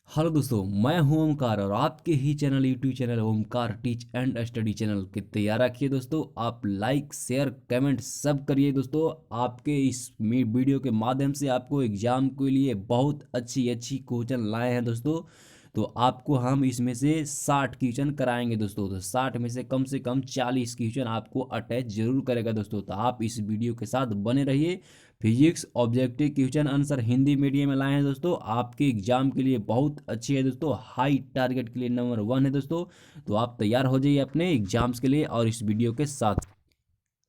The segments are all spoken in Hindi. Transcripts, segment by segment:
हेलो दोस्तों, मैं हूं ओमकार और आपके ही channel YouTube channel Omkar teach and study channel के तैयार रखिए दोस्तों। आप लाइक शेयर कमेंट सब करिए दोस्तों। आपके इस वीडियो के माध्यम से आपको एग्जाम के लिए बहुत अच्छी अच्छी क्वेश्चन लाए हैं दोस्तों। तो आपको हम इसमें से 60 क्वेश्चन कराएंगे दोस्तों। तो 60 में से कम 40 क्वेश्चन आपको अटैच जरूर करेगा दोस्तों। तो आप इस वीडियो के साथ बने रहिए। Physics objective question answer Hindi medium में लाए हैं दोस्तों। आपके एग्जाम के लिए बहुत अच्छी है दोस्तों, हाई टारगेट के लिए नंबर 1 है दोस्तों। तो आप तैयार हो जाइए अपने एग्जाम्स के लिए और इस वीडियो के साथ।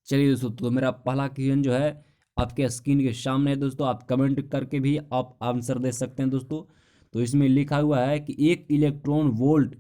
चलिए दोस्तों, तो मेरा पहला क्वेश्चन जो है आपके स्क्रीन के सामने है दोस्तों। आप कमेंट करके भी आप आंसर दे सकते हैं दोस्तों। तो इसमें लिखा हुआ है कि एक इलेक्ट्रॉन वोल्ट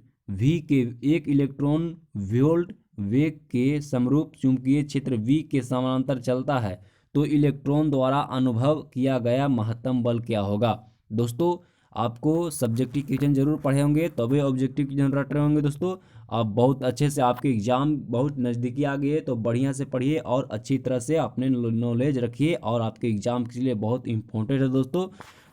वेग के समरूप चुंबकीय क्षेत्र वी के समानांतर चलता है, तो इलेक्ट्रॉन द्वारा अनुभव किया गया महत्तम बल क्या होगा। दोस्तों, आपको सब्जेक्टिव क्वेश्चन जरूर पढ़े होंगे तभी ऑब्जेक्टिव क्वेश्चन रट रहे होंगे दोस्तों। आप बहुत अच्छे से, आपके एग्जाम बहुत नज़दीकी आ गई है तो बढ़िया से पढ़िए और अच्छी तरह से अपने नॉलेज रखिए और आपके एग्जाम के लिए बहुत इंपॉर्टेंट है दोस्तों।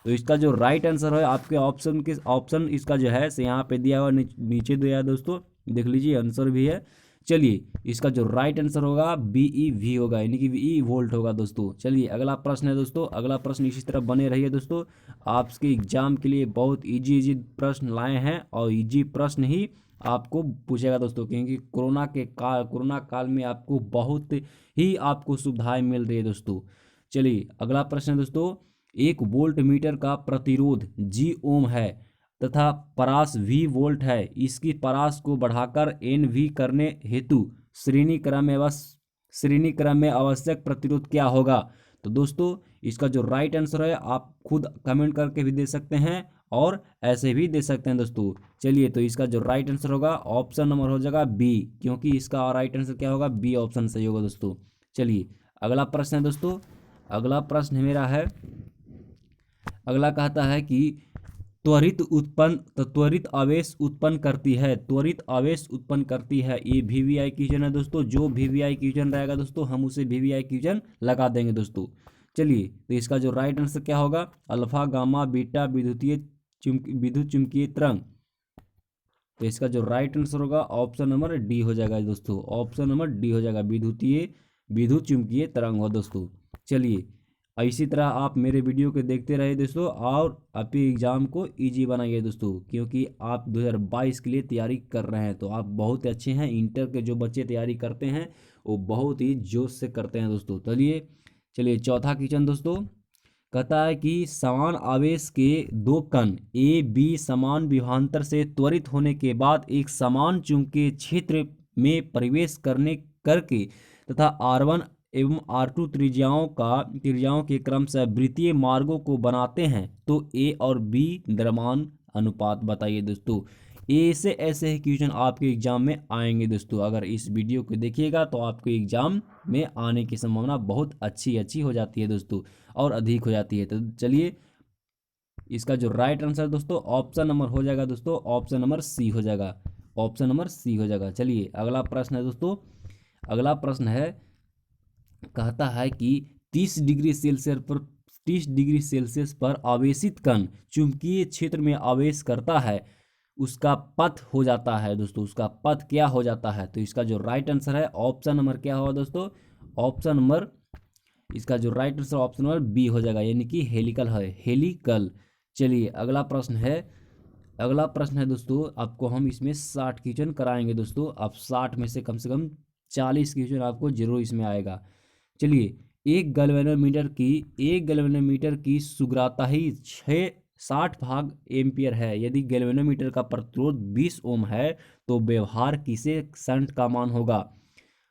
तो इसका जो राइट आंसर है आपके ऑप्शन इसका जो है से यहाँ पे दिया हुआ नीचे दिया है दोस्तों, देख लीजिए आंसर भी है। चलिए, इसका जो राइट आंसर होगा BeV होगा, यानी कि VE वोल्ट होगा दोस्तों। चलिए अगला प्रश्न है दोस्तों। अगला प्रश्न इसी तरह बने रहिए दोस्तों। आपके एग्जाम के लिए बहुत इजी प्रश्न लाए हैं और इजी प्रश्न ही आपको पूछेगा दोस्तों, क्योंकि कोरोना काल में आपको बहुत ही आपको सुविधाएं मिल रही है दोस्तों। चलिए अगला प्रश्न है दोस्तों। एक वोल्ट मीटर का प्रतिरोध G ओम है तथा परास V वोल्ट है। इसकी परास को बढ़ाकर NV करने हेतु श्रेणी क्रम में आवश्यक प्रतिरोध क्या होगा। तो दोस्तों, इसका जो राइट आंसर है आप खुद कमेंट करके भी दे सकते हैं और ऐसे भी दे सकते हैं दोस्तों। चलिए, तो इसका जो राइट आंसर होगा ऑप्शन नंबर हो जाएगा बी, क्योंकि इसका राइट आंसर क्या होगा, बी ऑप्शन सही होगा दोस्तों। चलिए अगला प्रश्न है दोस्तों। अगला प्रश्न मेरा है, अगला कहता है कि त्वरित आवेश उत्पन्न करती है। त्वरित आवेश उत्पन्न करती है, ये VVI क्वेश्चन है दोस्तों। जो VVI क्वेश्चन रहेगा दोस्तों हम उसे VVI क्वेश्चन लगा देंगे दोस्तों। चलिए, तो इसका जो राइट आंसर क्या होगा, अल्फा गामा बीटा विद्युत चुम्बकीय तरंग। तो इसका जो राइट आंसर होगा ऑप्शन नंबर डी हो जाएगा दोस्तों। ऑप्शन नंबर डी हो जाएगा, विद्युत चुम्बकीय तरंग हो दोस्तों। चलिए, इसी तरह आप मेरे वीडियो को देखते रहे दोस्तों और आपके एग्ज़ाम को इजी बनाइए दोस्तों, क्योंकि आप 2022 के लिए तैयारी कर रहे हैं तो आप बहुत अच्छे हैं। इंटर के जो बच्चे तैयारी करते हैं वो बहुत ही जोश से करते हैं दोस्तों। चलिए चौथा क्वेश्चन दोस्तों कहता है कि समान आवेश के दो कण ए बी समान विभवांतर से त्वरित होने के बाद एक समान चुंबकीय क्षेत्र में प्रवेश करने करके तथा R1 एवं R2 त्रिज्याओं के क्रमशः वृत्तीय मार्गों को बनाते हैं, तो A और B द्रव्यमान अनुपात बताइए दोस्तों। ऐसे ऐसे ही क्वेश्चन आपके एग्जाम में आएंगे दोस्तों। अगर इस वीडियो को देखिएगा तो आपके एग्जाम में आने की संभावना बहुत अच्छी अच्छी हो जाती है दोस्तों और अधिक हो जाती है। तो चलिए, इसका जो राइट आंसर दोस्तों ऑप्शन नंबर हो जाएगा दोस्तों, ऑप्शन नंबर सी हो जाएगा। ऑप्शन नंबर सी हो जाएगा। चलिए अगला प्रश्न है दोस्तों। अगला प्रश्न है, कहता है कि 30 डिग्री सेल्सियस पर 30 डिग्री सेल्सियस पर आवेशित कण चुंबकीय क्षेत्र में आवेश करता है, उसका पथ हो जाता है दोस्तों। उसका पथ क्या हो जाता है। तो इसका जो राइट आंसर है ऑप्शन नंबर क्या होगा दोस्तों, ऑप्शन नंबर, इसका जो right answer option number B हो जाएगा, यानी कि हेलिकल है, हेलिकल। चलिए अगला प्रश्न है। अगला प्रश्न है दोस्तों, आपको हम इसमें 60 क्वेश्चन कराएंगे दोस्तों। आप 60 में से कम 40 क्वेश्चन आपको जरूर इसमें आएगा। चलिए, एक गैल्वेनोमीटर की सुग्राता ही 60 भाग एम्पियर है। यदि गैल्वेनोमीटर का प्रतिरोध 20 ओम है तो व्यवहार किसे संट का मान होगा।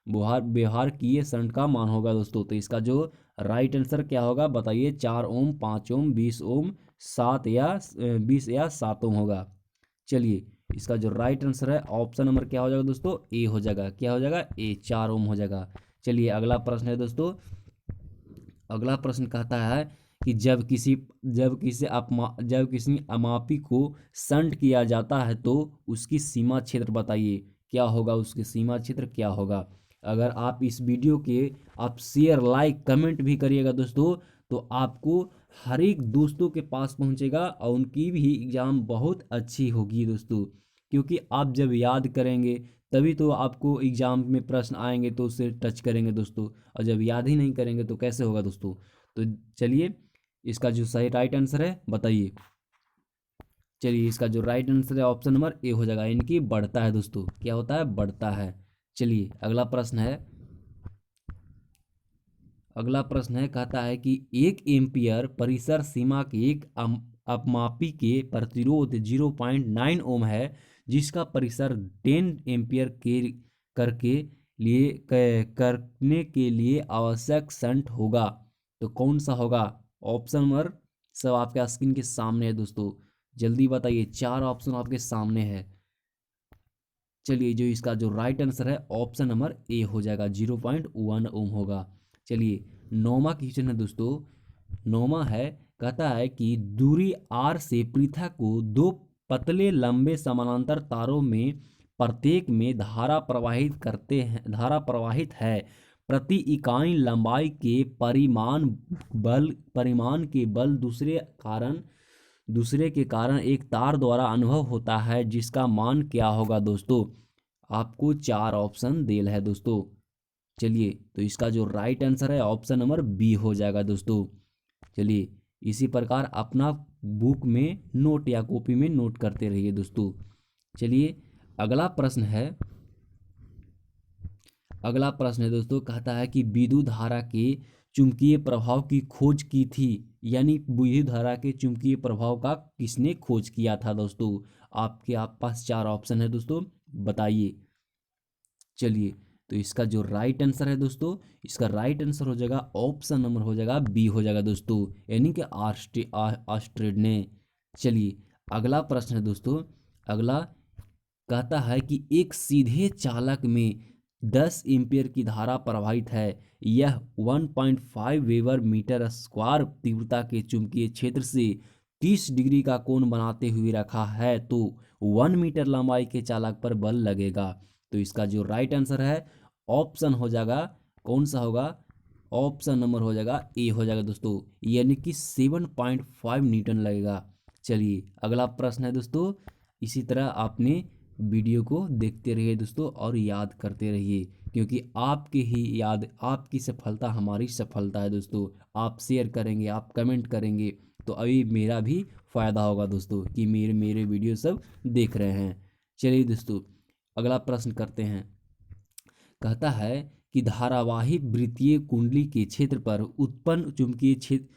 व्यवहार किए संट का मान होगा दोस्तों। तो इसका जो राइट आंसर क्या होगा बताइए, 4 ओम, 5 ओम, 20 ओम, 20 या 7 ओम होगा। चलिए, इसका जो राइट आंसर है ऑप्शन नंबर क्या हो जाएगा दोस्तों, ए हो जाएगा। क्या हो जाएगा, ए, 4 ओम हो जाएगा। चलिए अगला प्रश्न है दोस्तों। अगला प्रश्न कहता है कि जब किसी अमापी को संट किया जाता है तो उसकी सीमा क्षेत्र बताइए, क्या होगा, उसकी सीमा क्षेत्र क्या होगा। अगर आप इस वीडियो के आप शेयर लाइक कमेंट भी करिएगा दोस्तों तो आपको हर एक दोस्तों के पास पहुंचेगा और उनकी भी एग्ज़ाम बहुत अच्छी होगी दोस्तों, क्योंकि आप जब याद करेंगे तभी तो आपको एग्ज़ाम में प्रश्न आएंगे तो उससे टच करेंगे दोस्तों, और जब याद ही नहीं करेंगे तो कैसे होगा दोस्तों। तो चलिए इसका जो सही राइट आंसर है बताइए। चलिए इसका जो राइट आंसर है ऑप्शन नंबर ए हो जाएगा, यानी कि बढ़ता है दोस्तों। क्या होता है? बढ़ता है। चलिए अगला प्रश्न है, अगला प्रश्न है, कहता है कि 1 एम्पियर परिसर सीमा के एक अपमापी के प्रतिरोध 0.9 ओम है, जिसका परिसर 10 एम्पियर के करके लिए करने के लिए आवश्यक शंट होगा, तो कौन सा होगा? ऑप्शन नंबर सब आपके स्क्रीन के सामने है दोस्तों, जल्दी बताइए, 4 ऑप्शन आपके सामने है। चलिए जो इसका जो राइट आंसर है ऑप्शन नंबर ए हो जाएगा, 0.1 ओम होगा। चलिए नौमा क्वेश्चन है दोस्तों, नौमा है, कहता है कि दूरी आर से पृथक को दो पतले लंबे समानांतर तारों में प्रत्येक में धारा प्रवाहित करते हैं, धारा प्रवाहित है, प्रति इकाई लंबाई के परिमाण के बल दूसरे के कारण एक तार द्वारा अनुभव होता है, जिसका मान क्या होगा दोस्तों? आपको 4 ऑप्शन देल है दोस्तों। चलिए तो इसका जो राइट आंसर है ऑप्शन नंबर बी हो जाएगा दोस्तों। चलिए इसी प्रकार अपना बुक में नोट या कॉपी में नोट करते रहिए दोस्तों। चलिए अगला प्रश्न है, अगला प्रश्न है दोस्तों, कहता है कि विद्युत धारा के चुंबकीय प्रभाव की खोज की थी, यानी विद्युत धारा के चुंबकीय प्रभाव का किसने खोज किया था दोस्तों? आप पास 4 ऑप्शन है दोस्तों, बताइए। चलिए तो इसका जो राइट आंसर है दोस्तों, इसका राइट आंसर हो जाएगा ऑप्शन नंबर हो जाएगा बी हो जाएगा दोस्तों, यानी कि आर्स्ट्रेड ने। चलिए अगला प्रश्न है दोस्तों, अगला कहता है कि एक सीधे चालक में 10 एम्पीयर की धारा प्रवाहित है, यह 1.5 वेबर मीटर स्क्वायर तीव्रता के चुंबकीय क्षेत्र से 30 डिग्री का कोण बनाते हुए रखा है, तो 1 मीटर लंबाई के चालक पर बल लगेगा। तो इसका जो राइट आंसर है ऑप्शन हो जाएगा, कौन सा होगा? ऑप्शन नंबर हो जाएगा ए हो जाएगा दोस्तों, यानी कि 7.5 न्यूटन लगेगा। चलिए अगला प्रश्न है दोस्तों, इसी तरह आपने वीडियो को देखते रहिए दोस्तों और याद करते रहिए, क्योंकि आपके ही याद, आपकी सफलता हमारी सफलता है दोस्तों। आप शेयर करेंगे, आप कमेंट करेंगे तो अभी मेरा भी फ़ायदा होगा दोस्तों, कि मेरे मेरे वीडियो सब देख रहे हैं। चलिए दोस्तों अगला प्रश्न करते हैं, कहता है कि धारावाही वृत्तीय कुंडली के क्षेत्र पर उत्पन्न चुंबकीय क्षेत्र,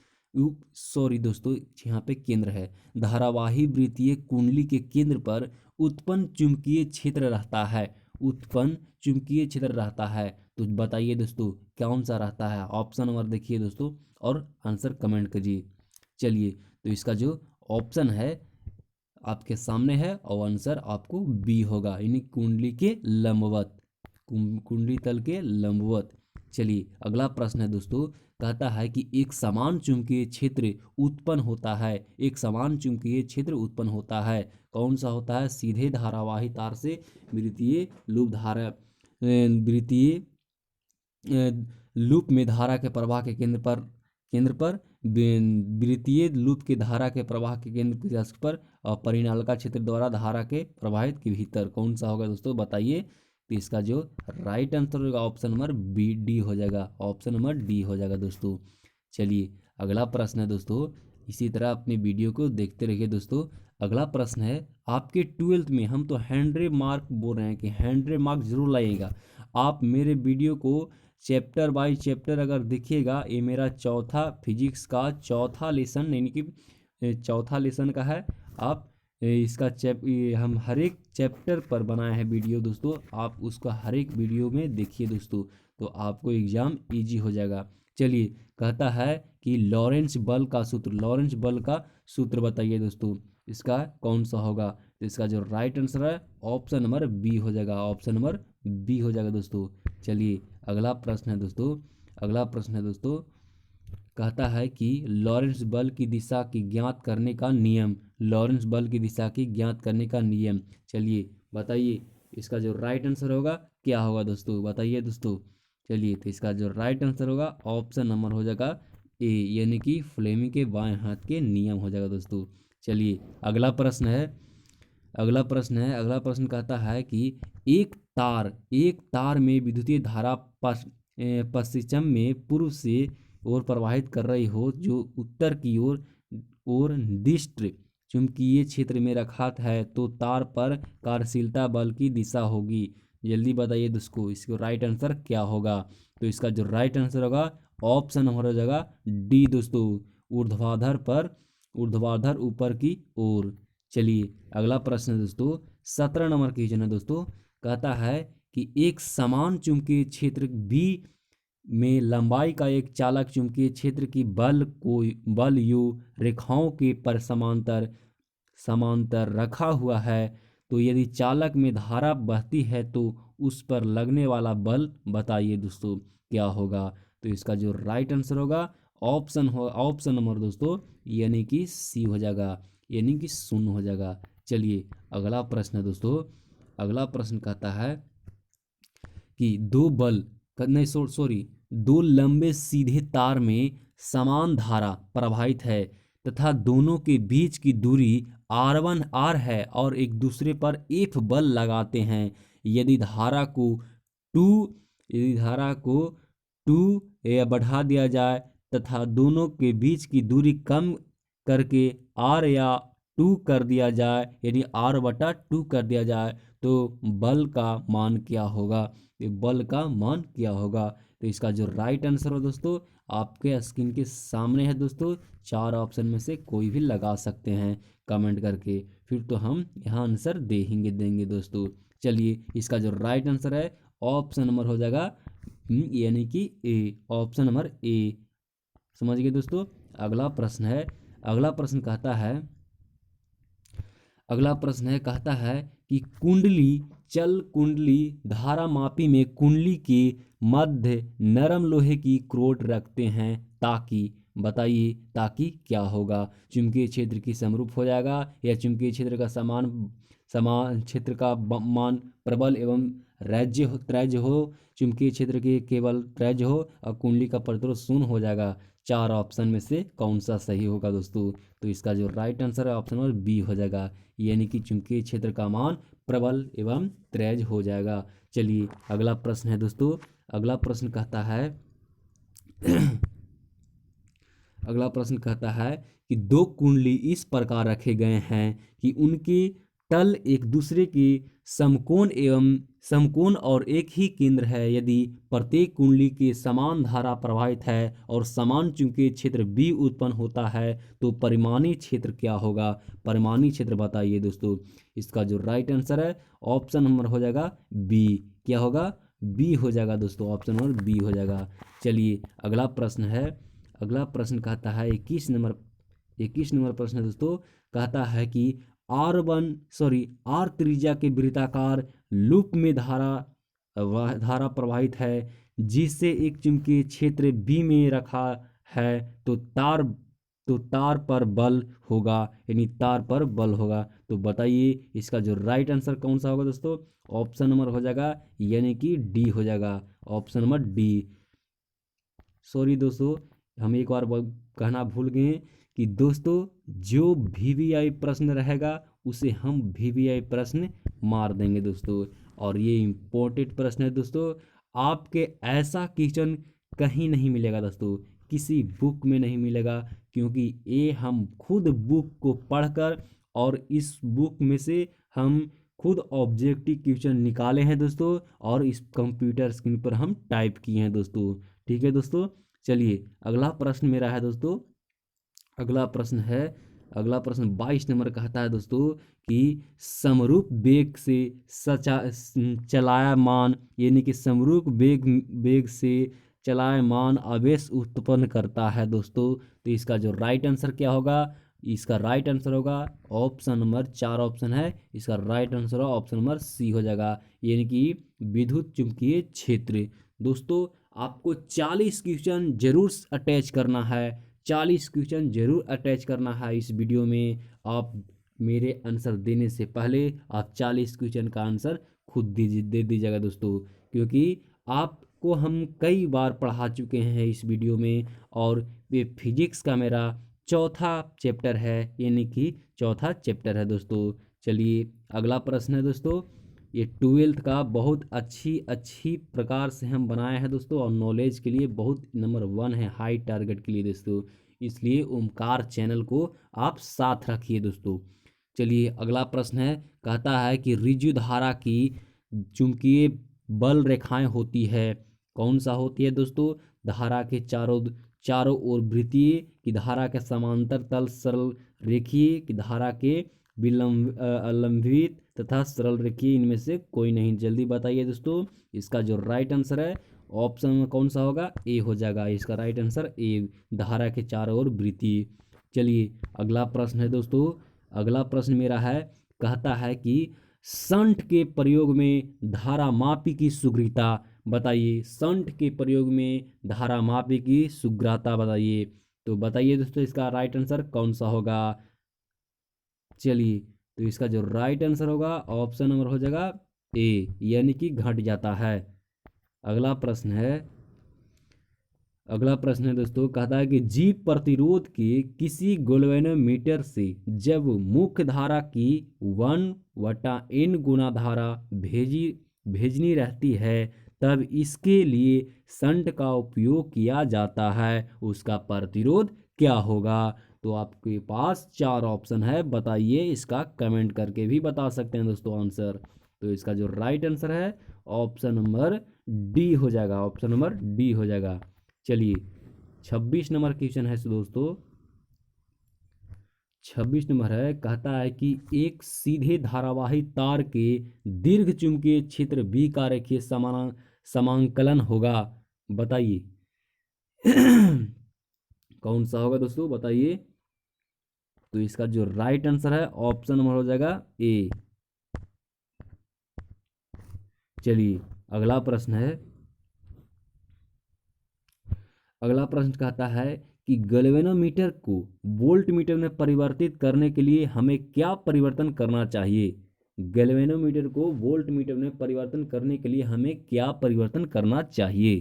सॉरी दोस्तों यहाँ पे केंद्र है, धारावाही वृत्तीय कुंडली के केंद्र पर उत्पन्न चुंबकीय क्षेत्र रहता है, उत्पन्न चुंबकीय क्षेत्र रहता है, तो बताइए दोस्तों कौन सा रहता है? ऑप्शन नंबर देखिए दोस्तों और आंसर कमेंट कीजिए। चलिए तो इसका जो ऑप्शन है आपके सामने है और आंसर आपको बी होगा, यानी कुंडली के लंबवत, कुंडली तल के लंबवत। चलिए अगला प्रश्न है दोस्तों, कहता है कि एक समान चुंबकीय क्षेत्र उत्पन्न होता है, एक समान चुंबकीय क्षेत्र उत्पन्न होता है, कौन सा होता है? सीधे धारावाही तार से वृत्तीय लूप धारा, वृत्तीय लूप में धारा के प्रवाह के केंद्र पर वृत्तीय लूप के धारा के प्रवाह के केंद्र के पर और परिनालिका क्षेत्र द्वारा धारा के प्रवाहित के भीतर, कौन सा होगा दोस्तों बताइए? तो इसका जो राइट आंसर होगा ऑप्शन नंबर बी डी हो जाएगा, ऑप्शन नंबर डी हो जाएगा दोस्तों। चलिए अगला प्रश्न है दोस्तों, इसी तरह अपने वीडियो को देखते रहिए दोस्तों। अगला प्रश्न है, आपके 12th में, हम तो 100 मार्क बोल रहे हैं कि 100 मार्क जरूर लाइएगा। आप मेरे वीडियो को चैप्टर बाय चैप्टर अगर देखिएगा, ये मेरा चौथा फिजिक्स का चौथा लेसन, यानी कि चौथा लेसन का है। आप इसका हम हर एक चैप्टर पर बनाए हैं वीडियो दोस्तों, आप उसका हर एक वीडियो में देखिए दोस्तों, तो आपको एग्ज़ाम इजी हो जाएगा। चलिए कहता है कि लॉरेंस बल का सूत्र, लॉरेंस बल का सूत्र बताइए दोस्तों, इसका कौन सा होगा? तो इसका जो राइट आंसर है ऑप्शन नंबर बी हो जाएगा, ऑप्शन नंबर बी हो जाएगा दोस्तों। चलिए अगला प्रश्न है दोस्तों, अगला प्रश्न है दोस्तों, कहता है कि लॉरेंस बल की दिशा की ज्ञात करने का नियम, लॉरेंस बल की दिशा की ज्ञात करने का नियम। चलिए बताइए इसका जो राइट आंसर होगा क्या होगा दोस्तों, बताइए दोस्तों। चलिए तो इसका जो राइट आंसर होगा ऑप्शन नंबर हो जाएगा ए, यानी कि फ्लेमिंग के बाएं हाथ के नियम हो जाएगा दोस्तों। चलिए अगला प्रश्न है। अगला प्रश्न कहता है कि एक तार में विद्युतीय धारा पश्चिम में पूर्व से ओर प्रवाहित कर रही हो, जो उत्तर की ओर निर्दिष्ट चुंबकीय क्षेत्र में रखा है, तो तार पर कार्यशीलता बल की दिशा होगी। जल्दी बताइए दोस्तों, इसको राइट आंसर क्या होगा। तो इसका जो राइट आंसर होगा ऑप्शन नंबर हो जाएगा डी दोस्तों, ऊर्ध्वाधर ऊपर की ओर। चलिए अगला प्रश्न है दोस्तों, 17 नंबर क्वेश्चन है दोस्तों। कहता है कि एक समान चुंबकीय क्षेत्र बी में लंबाई का एक चालक चुंबकीय क्षेत्र की बल यू रेखाओं के पर समांतर रखा हुआ है, तो यदि चालक में धारा बहती है तो उस पर लगने वाला बल बताइए दोस्तों क्या होगा। तो इसका जो राइट आंसर होगा ऑप्शन नंबर दोस्तों यानी कि सी हो जाएगा, यानी कि शून्य हो जाएगा। चलिए अगला प्रश्न है दोस्तों। अगला प्रश्न कहता है कि दो लंबे सीधे तार में समान धारा प्रवाहित है तथा दोनों के बीच की दूरी R1 R है और एक दूसरे पर F बल लगाते हैं। यदि धारा को टू या बढ़ा दिया जाए तथा दोनों के बीच की दूरी कम करके R या 2 कर दिया जाए, यानी R/2 कर दिया जाए, तो बल का मान क्या होगा। बल का मान क्या होगा। तो इसका जो राइट आंसर हो दोस्तों आपके स्क्रीन के सामने है दोस्तों। 4 ऑप्शन में से कोई भी लगा सकते हैं कमेंट करके, फिर तो हम यहाँ आंसर देंगे दोस्तों। चलिए इसका जो राइट आंसर है ऑप्शन नंबर हो जाएगा यानी कि ए, ऑप्शन नंबर ए। समझ गए दोस्तों। अगला प्रश्न है। अगला प्रश्न है कहता है कि चल कुंडली धारामापी में कुंडली के मध्य नरम लोहे की क्रोट रखते हैं ताकि बताइए ताकि क्या होगा। चुंबकीय क्षेत्र की समरूप हो जाएगा या चुंबकीय क्षेत्र का समान क्षेत्र का मान प्रबल एवं त्रेज्य हो, चुंबकीय क्षेत्र के केवल त्रेज्य हो और कुंडली का प्रतिरोध शून्य हो जाएगा। 4 ऑप्शन में से कौन सा सही होगा दोस्तों। तो इसका जो राइट आंसर है ऑप्शन नंबर बी हो जाएगा, यानी कि चुंबकीय क्षेत्र का मान प्रबल एवं त्रेज्य हो जाएगा। चलिए अगला प्रश्न है दोस्तों। अगला प्रश्न कहता है अगला प्रश्न कहता है कि दो कुंडली इस प्रकार रखे गए हैं कि उनके तल एक दूसरे के समकोण और एक ही केंद्र है। यदि प्रत्येक कुंडली के समान धारा प्रवाहित है और समान चुंबकीय क्षेत्र B उत्पन्न होता है, तो परिमाणी क्षेत्र क्या होगा। परिमाणी क्षेत्र बताइए दोस्तों। इसका जो राइट आंसर है ऑप्शन नंबर हो जाएगा बी। क्या होगा, बी हो जाएगा दोस्तों, ऑप्शन नंबर बी हो जाएगा। चलिए अगला प्रश्न है। अगला प्रश्न कहता है 21 नंबर प्रश्न है दोस्तों। कहता है कि आर त्रिज्या के वृत्ताकार लूप में धारा प्रवाहित है जिससे एक चुंबकीय क्षेत्र बी में रखा है, तो तार पर बल होगा, यानी तार पर बल होगा। तो बताइए इसका जो राइट आंसर कौन सा होगा दोस्तों। ऑप्शन नंबर हो जाएगा यानी कि डी हो जाएगा, ऑप्शन नंबर डी। सॉरी दोस्तों, हम एक बार कहना भूल गए कि दोस्तों जो VVI प्रश्न रहेगा उसे हम VVI प्रश्न मार देंगे दोस्तों। और ये इम्पोर्टेंट प्रश्न है दोस्तों, आपके ऐसा क्वेश्चन कहीं नहीं मिलेगा दोस्तों, किसी बुक में नहीं मिलेगा, क्योंकि ये हम खुद बुक को पढ़कर और इस बुक में से हम खुद ऑब्जेक्टिव क्वेश्चन निकाले हैं दोस्तों और इस कंप्यूटर स्क्रीन पर हम टाइप किए हैं दोस्तों। ठीक है दोस्तों। चलिए अगला प्रश्न मेरा है दोस्तों। अगला प्रश्न 22 नंबर कहता है दोस्तों कि समरूप वेग से चलायमान, यानी कि समरूप वेग से चलायमान आवेश उत्पन्न करता है दोस्तों। तो इसका जो राइट आंसर क्या होगा। इसका राइट आंसर होगा ऑप्शन नंबर 4 ऑप्शन है, इसका राइट आंसर होगा ऑप्शन नंबर सी हो जाएगा, यानी कि विद्युत चुंबकीय क्षेत्र। दोस्तों आपको 40 क्वेश्चन जरूर अटैच करना है, 40 क्वेश्चन जरूर अटैच करना है इस वीडियो में। आप मेरे आंसर देने से पहले आप 40 क्वेश्चन का आंसर खुद दे दीजिएगा दोस्तों, क्योंकि आप को हम कई बार पढ़ा चुके हैं इस वीडियो में, और ये फिजिक्स का मेरा चौथा चैप्टर है, यानी कि चौथा चैप्टर है दोस्तों। चलिए अगला प्रश्न है दोस्तों, ये 12th का बहुत अच्छी प्रकार से हम बनाए हैं दोस्तों, और नॉलेज के लिए बहुत नंबर 1 है, हाई टारगेट के लिए दोस्तों, इसलिए ओमकार चैनल को आप साथ रखिए दोस्तों। चलिए अगला प्रश्न है, कहता है कि ऋजु धारा की चुंबकीय बल रेखाएं होती है, कौन सा होती है दोस्तों? धारा के चारों ओर वृत्तीय, की धारा के समांतर तल सरल रेखीय, की धारा के विलंब अलंबित तथा सरल रेखीय, इनमें से कोई नहीं। जल्दी बताइए दोस्तों। इसका जो राइट आंसर है ऑप्शन में कौन सा होगा? ए हो जाएगा इसका राइट आंसर, ए, धारा के चारों ओर वृत्तीय। चलिए अगला प्रश्न है दोस्तों, अगला प्रश्न मेरा है, कहता है कि शंट के प्रयोग में धारा मापी की शीघ्रता बताइए। शंट के प्रयोग में धारा मापी की शीघ्रता बताइए। तो बताइए दोस्तों इसका राइट आंसर कौन सा होगा। चलिए तो इसका जो राइट आंसर होगा ऑप्शन नंबर हो जाएगा ए, यानी कि घट जाता है। अगला प्रश्न है, अगला प्रश्न है दोस्तों, कहता है कि जीप प्रतिरोध के किसी गैल्वेनोमीटर से जब मुख्य धारा की 1/n गुना धारा भेजनी रहती है, तब इसके लिए शंट का उपयोग किया जाता है, उसका प्रतिरोध क्या होगा? तो आपके पास 4 ऑप्शन है, बताइए। इसका कमेंट करके भी बता सकते हैं दोस्तों आंसर। तो इसका जो राइट आंसर है ऑप्शन नंबर डी हो जाएगा, ऑप्शन नंबर डी हो जाएगा। चलिए 26 नंबर क्वेश्चन है दोस्तों, 26 नंबर है, कहता है कि एक सीधे धारावाही तार के दीर्घ चुंबकीय क्षेत्र बी का रेखीय समांकलन होगा, बताइए। कौन सा होगा दोस्तों, बताइए। तो इसका जो राइट आंसर है ऑप्शन नंबर हो जाएगा ए। चलिए अगला प्रश्न है, अगला प्रश्न कहता है कि गैल्वेनोमीटर को वोल्टमीटर में परिवर्तित करने के लिए हमें क्या परिवर्तन करना चाहिए? गैल्वेनोमीटर को वोल्टमीटर में परिवर्तन करने के लिए हमें क्या परिवर्तन करना चाहिए?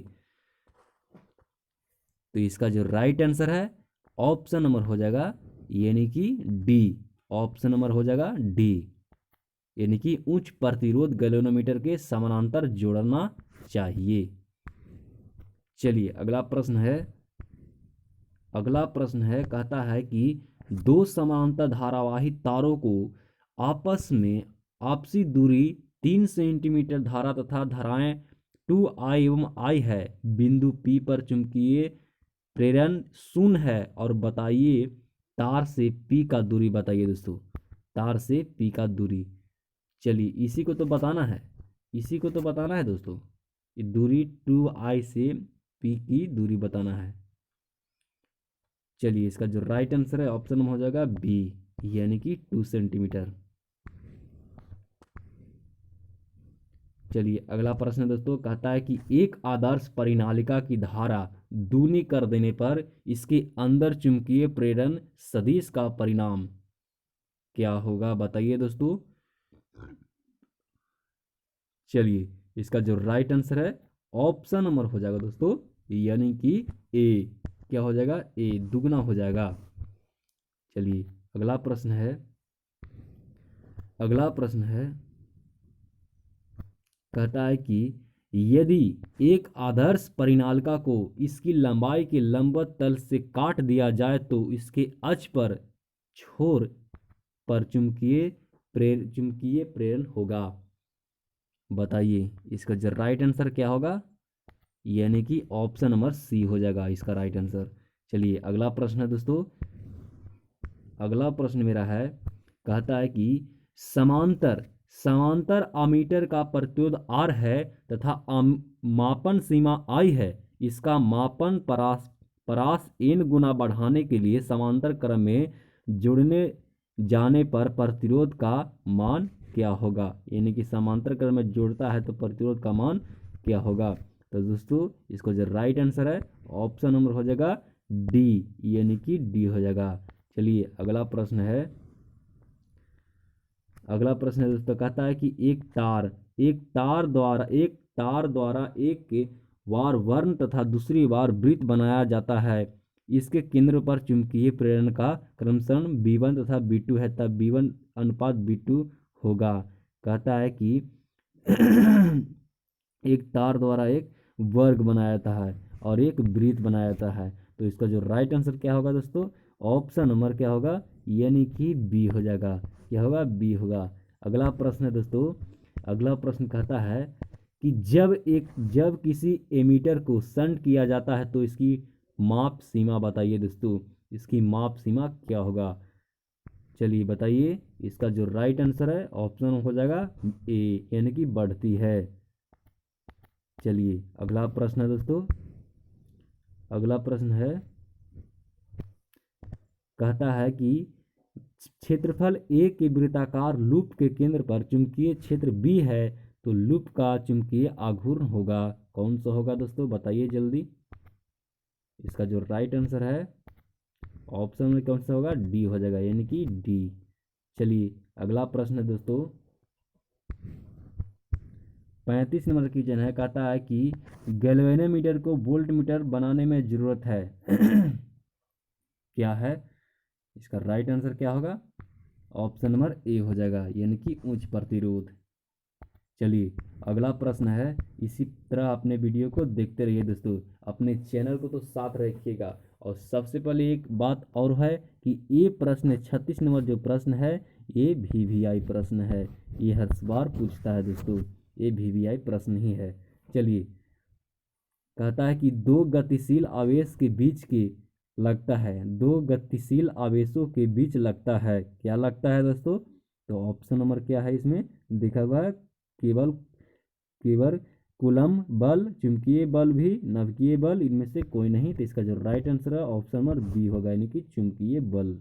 तो इसका जो राइट आंसर है ऑप्शन नंबर हो जाएगा यानी कि डी, ऑप्शन नंबर हो जाएगा डी, यानी कि उच्च प्रतिरोध गैल्वेनोमीटर के समानांतर जोड़ना चाहिए। चलिए अगला प्रश्न है, अगला प्रश्न है, कहता है कि दो समांतर धारावाही तारों को आपस में आपसी दूरी 3 सेंटीमीटर धारा तथा धाराएं 2I एवं I है, बिंदु P पर चुंबकीय प्रेरण 0 है, और बताइए तार से P का दूरी बताइए दोस्तों, तार से P का दूरी। चलिए इसी को तो बताना है, इसी को तो बताना है दोस्तों, ये दूरी 2I से P की दूरी बताना है। चलिए इसका जो राइट आंसर है ऑप्शन में हो जाएगा बी, यानी कि 2 सेंटीमीटर। चलिए अगला प्रश्न है दोस्तों, कहता है कि एक आदर्श परिनालिका की धारा दूनी कर देने पर इसके अंदर चुंबकीय प्रेरण सदिश का परिणाम क्या होगा, बताइए दोस्तों। चलिए इसका जो राइट आंसर है ऑप्शन नंबर हो जाएगा दोस्तों, यानी कि ए, क्या हो जाएगा? ए, दुगना हो जाएगा। चलिए अगला प्रश्न है, अगला प्रश्न है, कहता है कि यदि एक आदर्श परिनालिका को इसकी लंबाई के लंबवत तल से काट दिया जाए तो इसके अक्ष पर छोर पर चुंबकीय प्रेरण होगा, बताइए। इसका जो राइट आंसर क्या होगा, यानी कि ऑप्शन नंबर सी हो जाएगा इसका राइट आंसर। चलिए अगला प्रश्न है दोस्तों, अगला प्रश्न मेरा है, कहता है कि समांतर अमीटर का प्रतिरोध R है तथा मापन सीमा I है, इसका मापन परास n गुना बढ़ाने के लिए समांतर क्रम में जुड़ने जाने पर प्रतिरोध का मान क्या होगा, यानी कि समांतर क्रम में जोड़ता है तो प्रतिरोध का मान क्या होगा। तो दोस्तों इसको जो राइट आंसर है ऑप्शन नंबर हो जाएगा डी, यानी कि डी हो जाएगा। चलिए अगला प्रश्न है, अगला प्रश्न है दोस्तों, कहता है कि एक तार द्वारा एक बार वर्ण तथा दूसरी बार वृत्त बनाया जाता है, इसके केंद्र पर चुंबकीय प्रेरण का क्रमशः V1 तथा V2 है, तब V1 अनुपात V2 होगा। कहता है कि एक तार द्वारा एक वर्ग बनाया जाता है और एक वृत्त बनाया जाता है, तो इसका जो राइट आंसर क्या होगा दोस्तों, ऑप्शन नंबर क्या होगा, यानी कि बी हो जाएगा। क्या होगा, बी होगा। अगला प्रश्न है दोस्तों, अगला प्रश्न कहता है कि जब किसी एमीटर को शंट किया जाता है तो इसकी माप सीमा बताइए दोस्तों, इसकी माप सीमा क्या होगा। चलिए बताइए, इसका जो राइट आंसर है ऑप्शन हो जाएगा ए, यानी कि बढ़ती है। चलिए अगला प्रश्न है दोस्तों, अगला प्रश्न है, कहता है कि क्षेत्रफल ए के वृत्ताकार लूप के केंद्र पर चुंबकीय क्षेत्र बी है, तो लूप का चुंबकीय आघूर्ण होगा, कौन सा होगा दोस्तों, बताइए जल्दी। इसका जो राइट आंसर है ऑप्शन में कौन सा होगा, डी हो जाएगा, यानी कि डी। चलिए अगला प्रश्न है दोस्तों, 35 नंबर क्वेश्चन है, कहता है कि गैल्वेनोमीटर को वोल्ट मीटर बनाने में जरूरत है क्या है, इसका राइट आंसर क्या होगा, ऑप्शन नंबर ए हो जाएगा, यानी कि उच्च प्रतिरोध। चलिए अगला प्रश्न है, इसी तरह अपने वीडियो को देखते रहिए दोस्तों, अपने चैनल को तो साथ रखिएगा। और सबसे पहले एक बात और है कि ये प्रश्न 36 नंबर जो प्रश्न है ये VVI प्रश्न है, ये हर बार पूछता है दोस्तों, ये VVI प्रश्न ही है। चलिए कहता है कि दो गतिशील आवेश के बीच के लगता है, दो गतिशील आवेशों के बीच लगता है, क्या लगता है दोस्तों, तो ऑप्शन नंबर क्या है इसमें देखा हुआ है, केवल केवल कूलम्ब बल, चुंबकीय बल भी, नाभिकीय बल, इनमें से कोई नहीं, तो इसका जो राइट आंसर है ऑप्शन नंबर बी होगा, यानी कि चुंबकीय बल।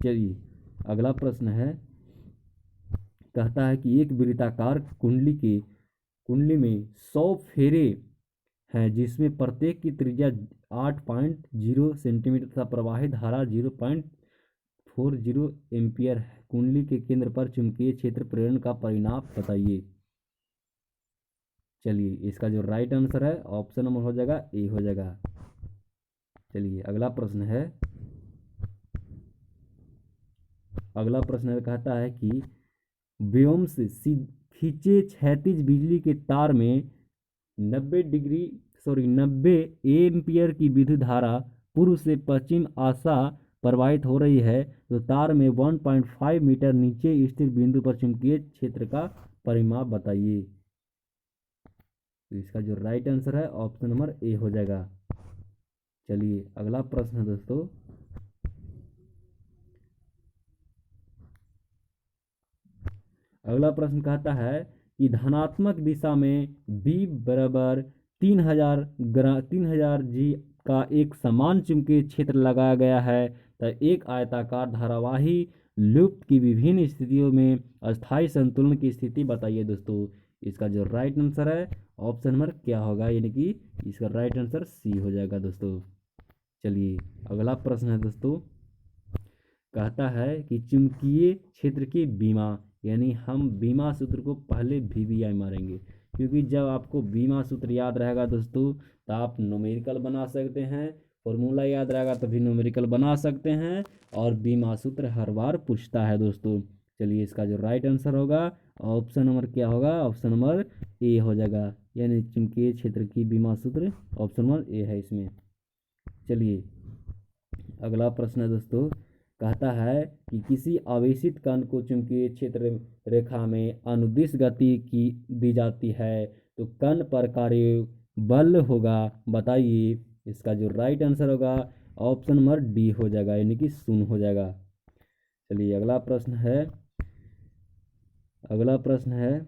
चलिए अगला प्रश्न है, कहता है कि एक वृत्ताकार कुंडली में 100 फेरे हैं, जिसमें प्रत्येक की त्रिज्या 8.0 सेंटीमीटर तथा प्रवाहित धारा 0.40 एम्पियर है, कुंडली के केंद्र पर चुंबकीय क्षेत्र प्रेरण का परिमाप बताइए। चलिए इसका जो राइट आंसर है ऑप्शन नंबर हो जाएगा ए हो जाएगा। चलिए अगला प्रश्न है, अगला प्रश्न कहता है कि व्योम से खींचे क्षैतिज बिजली के तार में 90 एम्पियर की विद्युत धारा पूर्व से पश्चिम आशा प्रवाहित हो रही है, तो तार में 1.5 मीटर नीचे स्थित बिंदु पर चुंबकीय क्षेत्र का परिमाप बताइए। तो इसका जो राइट आंसर है ऑप्शन नंबर ए हो जाएगा। चलिए अगला प्रश्न है दोस्तों, अगला प्रश्न कहता है कि धनात्मक दिशा में B बराबर 3000 जी का एक समान चुंबकीय क्षेत्र लगाया गया है, तो एक आयताकार धारावाही लूप की विभिन्न स्थितियों में अस्थायी संतुलन की स्थिति बताइए दोस्तों। इसका जो राइट आंसर है ऑप्शन नंबर क्या होगा, यानी कि इसका राइट आंसर सी हो जाएगा दोस्तों। चलिए अगला प्रश्न है दोस्तों, कहता है कि चुंबकीय क्षेत्र की बीमा, यानी हम बीमा सूत्र को पहले VVI मारेंगे, क्योंकि जब आपको बीमा सूत्र याद रहेगा दोस्तों तो आप न्यूमेरिकल बना सकते हैं, फॉर्मूला याद रहेगा तभी न्यूमेरिकल बना सकते हैं, और बीमा सूत्र हर बार पूछता है दोस्तों। चलिए इसका जो राइट आंसर होगा ऑप्शन नंबर क्या होगा, ऑप्शन नंबर ए हो जाएगा, यानी चुंबकीय क्षेत्र की बीमा सूत्र ऑप्शन नंबर ए है इसमें। चलिए अगला प्रश्न है दोस्तों, कहता है कि किसी आवेशित कण को चुंबकीय क्षेत्र रेखा में अनुदिश गति की दी जाती है, तो कण पर कार्य बल होगा बताइए। इसका जो राइट आंसर होगा ऑप्शन नंबर डी हो जाएगा, यानी कि 0 हो जाएगा। चलिए अगला प्रश्न है, अगला प्रश्न है,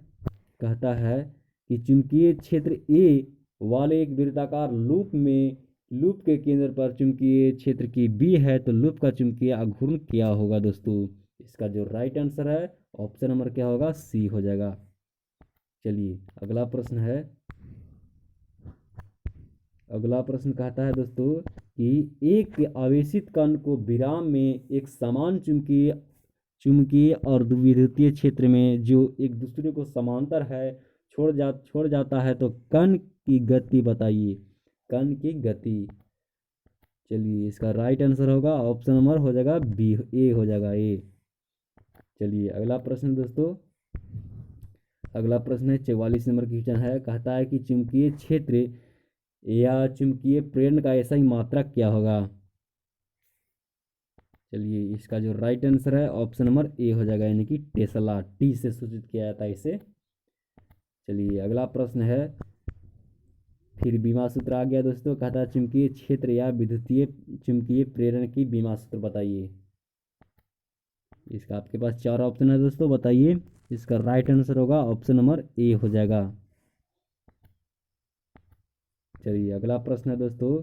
कहता है कि चुंबकीय क्षेत्र ए वाले एक वृत्ताकार लूप के केंद्र पर चुंबकीय क्षेत्र की बी है, तो लूप का चुंबकीय आघूर्ण क्या होगा दोस्तों। इसका जो राइट आंसर है ऑप्शन नंबर क्या होगा, सी हो जाएगा। चलिए अगला प्रश्न है, अगला प्रश्न कहता है दोस्तों कि एक आवेशित कण को विराम में एक समान चुंबकीय और विद्युतीय क्षेत्र में जो एक दूसरे को समांतर है छोड़ जाता है तो कण की गति बताइए, कण की गति। चलिए इसका राइट आंसर होगा ऑप्शन नंबर हो जाएगा बी, ए हो जाएगा ए। चलिए अगला प्रश्न दोस्तों, अगला प्रश्न है 44 नंबर क्वेश्चन है। कहता है कि चुंबकीय क्षेत्र या चुंबकीय प्रेरण का ऐसा ही मात्रक क्या होगा। चलिए इसका जो राइट आंसर है ऑप्शन नंबर ए हो जाएगा, यानी कि टेस्ला, टी से सूचित किया जाता है इसे। चलिए अगला प्रश्न है, फिर बीमा सूत्र आ गया दोस्तों। कहता है चुंबकीय क्षेत्र या विद्युतीय चुंबकीय प्रेरण की बीमा सूत्र बताइए। इसका आपके पास 4 ऑप्शन है दोस्तों, बताइए। इसका राइट आंसर होगा ऑप्शन नंबर ए हो जाएगा। चलिए अगला प्रश्न है दोस्तों।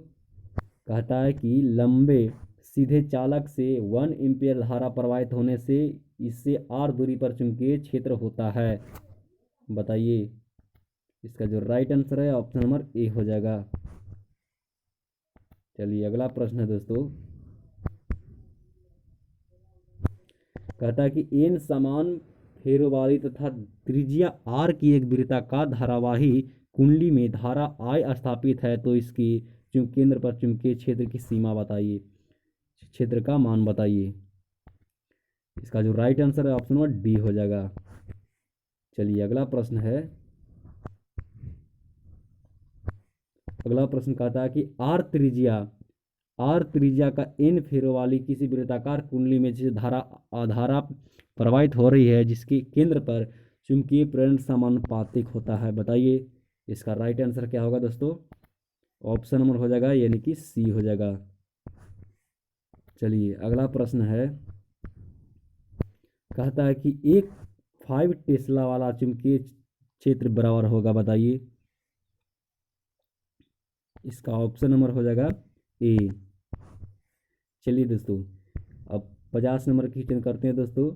कहता है कि लंबे सीधे चालक से 1 एम्पीयर धारा प्रवाहित होने से इससे r दूरी पर चुंबकीय क्षेत्र होता है, बताइए। इसका जो राइट आंसर है ऑप्शन नंबर ए हो जाएगा। चलिए अगला प्रश्न है दोस्तों। कहता है कि एन समान फेरों वाली तथा त्रिज्या r की एक वृत्ताकार धारावाही कुंडली में धारा I स्थापित है तो इसकी केंद्र पर चुंबकीय क्षेत्र की सीमा बताइए, क्षेत्र का मान बताइए। इसका जो राइट आंसर है ऑप्शन नंबर डी हो जाएगा। चलिए अगला प्रश्न है, अगला प्रश्न कहता है कि आर त्रिज्या का एन फेरों वाली किसी वृत्ताकार कुंडली में जिस धारा प्रवाहित हो रही है जिसके केंद्र पर चुंबकीय प्रेरण समानुपातिक होता है, बताइए। इसका राइट आंसर क्या होगा दोस्तों, ऑप्शन नंबर हो जाएगा यानी कि सी हो जाएगा। चलिए अगला प्रश्न है। कहता है कि एक 5 टेस्ला वाला चुंबकीय क्षेत्र बराबर होगा, बताइए। इसका ऑप्शन नंबर हो जाएगा ए। चलिए दोस्तों अब 50 नंबर क्वेश्चन करते हैं दोस्तों।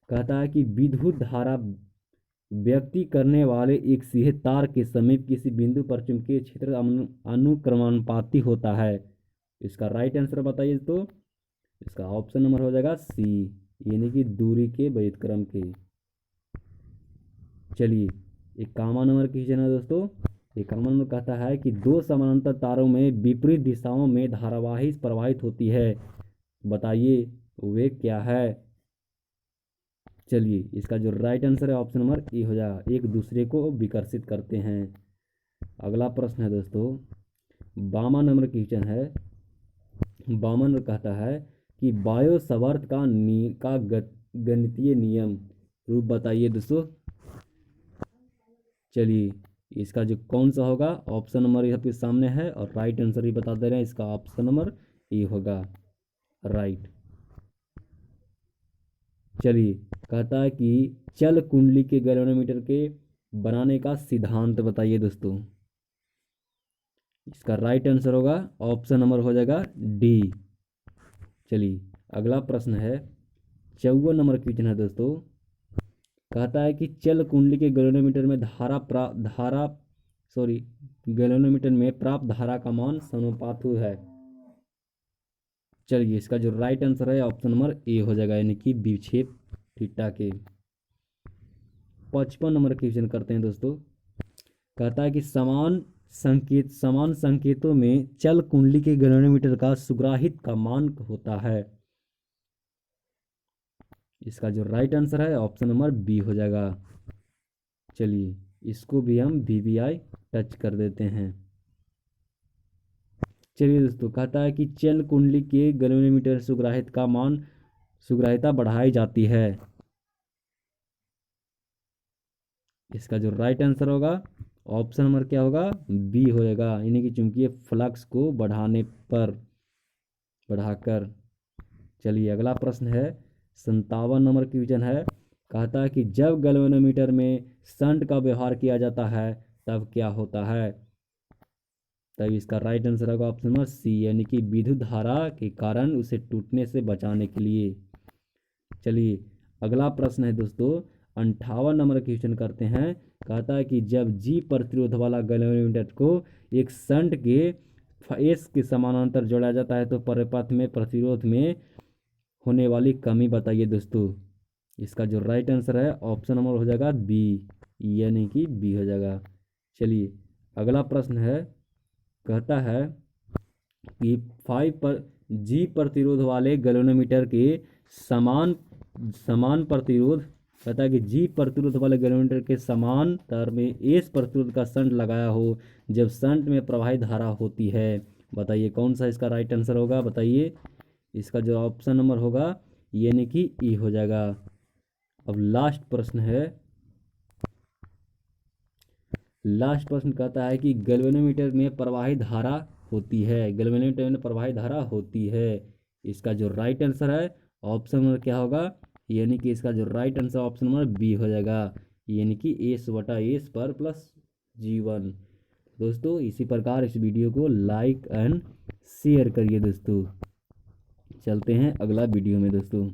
कहता है कि विद्युत धारा व्यक्ति करने वाले एक सीधे तार के समीप किसी बिंदु पर चुंबकीय क्षेत्र अनुक्रमानुपाती होता है। इसका राइट आंसर बताइए तो इसका ऑप्शन नंबर हो जाएगा सी, यानी कि दूरी के व्युत्क्रम के। चलिए 51 नंबर क्वेश्चन है दोस्तों। 51 नंबर कहता है कि 2 समानांतर तारों में विपरीत दिशाओं में धारावाही प्रवाहित होती है, बताइए वे क्या है। चलिए इसका जो राइट आंसर है ऑप्शन नंबर ए हो जाएगा, एक दूसरे को विकर्षित करते हैं। अगला प्रश्न है दोस्तों 52 नंबर क्वेश्चन है। 52 नंबर कहता है कि बायो सावर्त का गणितीय नियम रूप बताइए दोस्तों। चलिए इसका जो कौन सा होगा, ऑप्शन नंबर यहाँ पे सामने है और राइट आंसर ही बता दे रहे हैं। इसका ऑप्शन नंबर ए होगा, राइट। चलिए कहता है कि चल कुंडली के गैल्वेनोमीटर के बनाने का सिद्धांत बताइए दोस्तों। इसका राइट आंसर होगा ऑप्शन नंबर हो जाएगा डी। चलिए अगला प्रश्न है 54 नंबर क्वेश्चन है दोस्तों। कहता है कि चल कुंडली के गैल्वेनोमीटर में गैल्वेनोमीटर में प्राप्त धारा का मान समानुपाती है। चलिए इसका जो राइट आंसर है ऑप्शन नंबर ए हो जाएगा, यानी कि विक्षेप थीटा के। 55 नंबर क्वेश्चन करते हैं दोस्तों। कहता है कि समान संकेतों में चल कुंडली के गैल्वेनोमीटर का सुग्राहित का मान होता है। इसका जो राइट आंसर है ऑप्शन नंबर बी हो जाएगा। चलिए इसको भी हम वीवीआई टच कर देते हैं। चलिए दोस्तों कहता है कि चल कुंडली के गैल्वेनोमीटर सुग्राहिता बढ़ाई जाती है। इसका जो राइट आंसर होगा ऑप्शन नंबर क्या होगा, बी हो जाएगा, यानी कि चुंबकीय फ्लक्स को बढ़ाकर। चलिए अगला प्रश्न है 57 नंबर क्वेश्चन है। कहता है कि जब गैल्वेनोमीटर में शंट का व्यवहार किया जाता है तब क्या होता है, तब इसका राइट आंसर होगा ऑप्शन नंबर सी, यानी कि विद्युत धारा के कारण उसे टूटने से बचाने के लिए। चलिए अगला प्रश्न है दोस्तों 58 नंबर क्वेश्चन करते हैं। कहता है कि जब जी प्रतिरोध वाला गैल्वेनोमीटर को एक शंट के एस के समानांतर जोड़ा जाता है तो परिपथ में प्रतिरोध में होने वाली कमी बताइए दोस्तों। इसका जो राइट आंसर है ऑप्शन नंबर हो जाएगा बी, यानी कि बी हो जाएगा। चलिए अगला प्रश्न है, कहता है कि 5 पर जी प्रतिरोध वाले गैल्वेनोमीटर के समान समान प्रतिरोध, कहता है कि जी प्रतिरोध वाले गैल्वेनोमीटर के समान तार में एस प्रतिरोध का शंट लगाया हो जब शंट में प्रवाहित धारा होती है। बताइए कौन सा इसका राइट आंसर होगा, बताइए। इसका जो ऑप्शन नंबर होगा यानी कि ई हो जाएगा। अब लास्ट प्रश्न है, लास्ट प्रश्न कहता है कि गैल्वेनोमीटर में प्रवाहित धारा होती है, गैल्वेनोमीटर में प्रवाहित धारा होती है। इसका जो राइट आंसर है ऑप्शन नंबर क्या होगा, यानी कि इसका जो right answer option number B हो जाएगा, यानी कि एस बटा एस पर प्लस G1। दोस्तों इसी प्रकार इस वीडियो को लाइक एंड शेयर करिए दोस्तों। चलते हैं अगला वीडियो में दोस्तों।